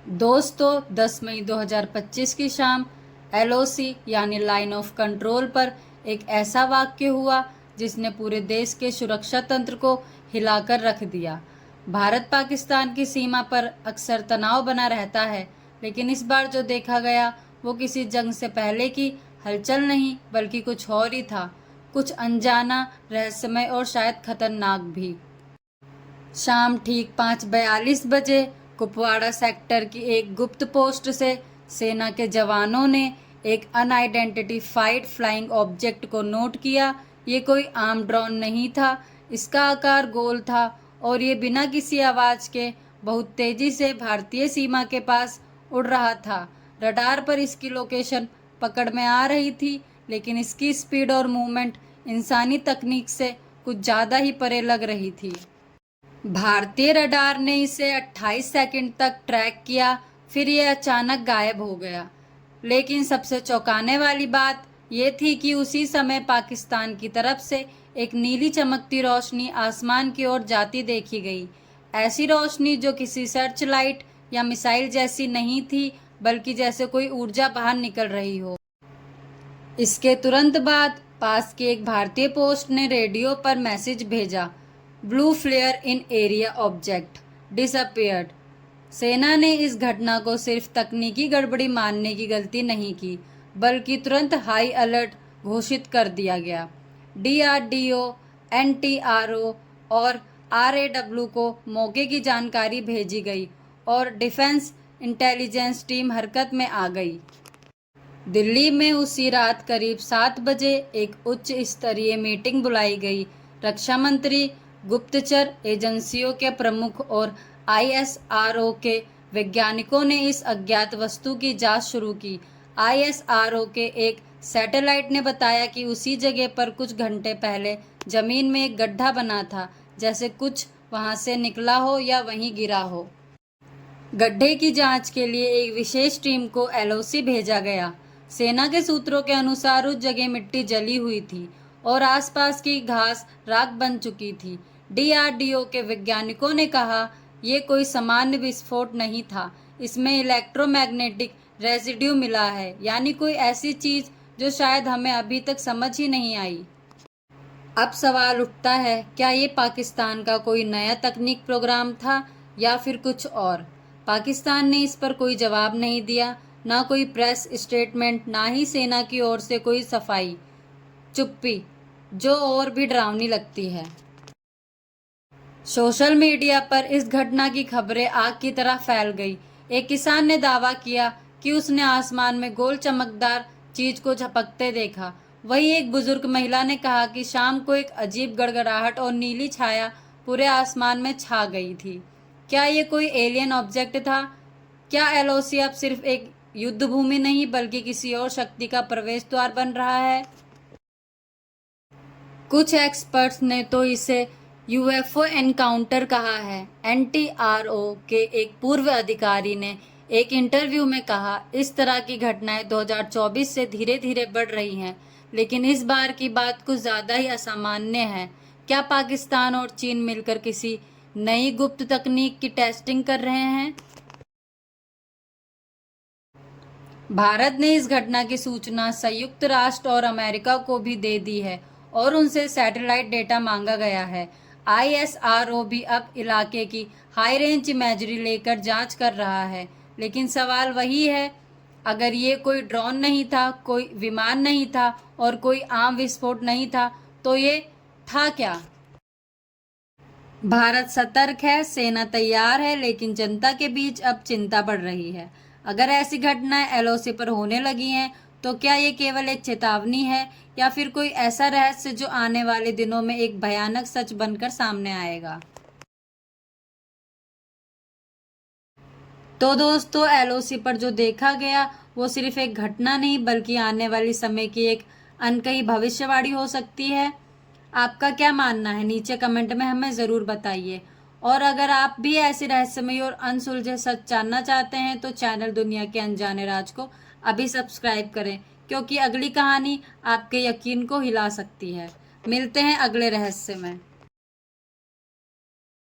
दोस्तों 10 मई 2025 की शाम एलओसी यानी लाइन ऑफ कंट्रोल पर एक ऐसा वाक्य हुआ जिसने पूरे देश के सुरक्षा तंत्र को हिलाकर रख दिया। भारत पाकिस्तान की सीमा पर अक्सर तनाव बना रहता है, लेकिन इस बार जो देखा गया वो किसी जंग से पहले की हलचल नहीं बल्कि कुछ और ही था, कुछ अनजाना, रहस्यमय और शायद खतरनाक भी। शाम ठीक 5:42 बजे कुपवाड़ा सेक्टर की एक गुप्त पोस्ट से सेना के जवानों ने एक अनआइडेंटिफाइड फ्लाइंग ऑब्जेक्ट को नोट किया। ये कोई आम ड्रोन नहीं था, इसका आकार गोल था और ये बिना किसी आवाज़ के बहुत तेज़ी से भारतीय सीमा के पास उड़ रहा था। रडार पर इसकी लोकेशन पकड़ में आ रही थी, लेकिन इसकी स्पीड और मूवमेंट इंसानी तकनीक से कुछ ज़्यादा ही परे लग रही थी। भारतीय रडार ने इसे 28 सेकंड तक ट्रैक किया, फिर यह अचानक गायब हो गया। लेकिन सबसे चौंकाने वाली बात यह थी कि उसी समय पाकिस्तान की तरफ से एक नीली चमकती रोशनी आसमान की ओर जाती देखी गई। ऐसी रोशनी जो किसी सर्च लाइट या मिसाइल जैसी नहीं थी, बल्कि जैसे कोई ऊर्जा बाहर निकल रही हो। इसके तुरंत बाद पास के एक भारतीय पोस्ट ने रेडियो पर मैसेज भेजा, ब्लू फ्लेयर इन एरिया ऑब्जेक्ट डिसअपियर्ड। सेना ने इस घटना को सिर्फ तकनीकी गड़बड़ी मानने की गलती नहीं की, बल्कि तुरंत हाई अलर्ट घोषित कर दिया गया। डीआरडीओ, एनटीआरओ और आरएडब्ल्यू को मौके की जानकारी भेजी गई और डिफेंस इंटेलिजेंस टीम हरकत में आ गई। दिल्ली में उसी रात करीब 7 बजे एक उच्च स्तरीय मीटिंग बुलाई गई। रक्षा मंत्री, गुप्तचर एजेंसियों के प्रमुख और आईएसआरओ के वैज्ञानिकों ने इस अज्ञात वस्तु की जांच शुरू की। आईएसआरओ के एक सैटेलाइट ने बताया कि उसी जगह पर कुछ घंटे पहले जमीन में एक गड्ढा बना था, जैसे कुछ वहां से निकला हो या वहीं गिरा हो। गड्ढे की जांच के लिए एक विशेष टीम को एलओसी भेजा गया। सेना के सूत्रों के अनुसार उस जगह मिट्टी जली हुई थी और आसपास की घास राख बन चुकी थी। डीआरडीओ के वैज्ञानिकों ने कहा, यह कोई सामान्य विस्फोट नहीं था, इसमें इलेक्ट्रोमैग्नेटिक रेजिड्यू मिला है, यानी कोई ऐसी चीज जो शायद हमें अभी तक समझ ही नहीं आई। अब सवाल उठता है, क्या ये पाकिस्तान का कोई नया तकनीक प्रोग्राम था या फिर कुछ और? पाकिस्तान ने इस पर कोई जवाब नहीं दिया, ना कोई प्रेस स्टेटमेंट, ना ही सेना की ओर से कोई सफाई। चुप्पी, जो और भी डरावनी लगती है। सोशल मीडिया पर इस घटना की खबरें आग की तरह फैल गई। एक किसान ने दावा किया कि उसने आसमान में गोल चमकदार चीज को झपकते देखा। वहीं एक बुजुर्ग महिला ने कहा कि शाम को एक अजीब गड़गड़ाहट और नीली छाया पूरे आसमान में छा गई थी। क्या ये कोई एलियन ऑब्जेक्ट था? क्या एलओसी अब सिर्फ एक युद्ध भूमि नहीं बल्कि किसी और शक्ति का प्रवेश द्वार बन रहा है? कुछ एक्सपर्ट्स ने तो इसे यूएफओ एनकाउंटर कहा है। एनटीआरओ के एक पूर्व अधिकारी ने एक इंटरव्यू में कहा, इस तरह की घटनाएं 2024 से धीरे धीरे बढ़ रही हैं, लेकिन इस बार की बात कुछ ज़्यादा ही असामान्य है। क्या पाकिस्तान और चीन मिलकर किसी नई गुप्त तकनीक की टेस्टिंग कर रहे हैं? भारत ने इस घटना की सूचना संयुक्त राष्ट्र और अमेरिका को भी दे दी है और उनसे सैटेलाइट डेटा मांगा गया है। आईएसआरओ भी अब इलाके की हाई रेंज इमेजरी लेकर जांच कर रहा है। लेकिन सवाल वही है, अगर ये कोई ड्रोन नहीं था, कोई विमान नहीं था और कोई आम विस्फोट नहीं था, तो ये था क्या? भारत सतर्क है, सेना तैयार है, लेकिन जनता के बीच अब चिंता बढ़ रही है। अगर ऐसी घटनाएं एलओसी पर होने लगी हैं, तो क्या ये केवल एक चेतावनी है या फिर कोई ऐसा रहस्य जो आने वाले दिनों में एक भयानक सच बनकर सामने आएगा? तो दोस्तों, एलओसी पर जो देखा गया वो सिर्फ एक घटना नहीं बल्कि आने वाली समय की एक अनकही भविष्यवाणी हो सकती है। आपका क्या मानना है? नीचे कमेंट में हमें ज़रूर बताइए। और अगर आप भी ऐसे रहस्यमय और अनसुलझे सच जानना चाहते हैं तो चैनल दुनिया के अनजाने राज को अभी सब्सक्राइब करें, क्योंकि अगली कहानी आपके यकीन को हिला सकती है। मिलते हैं अगले रहस्य में।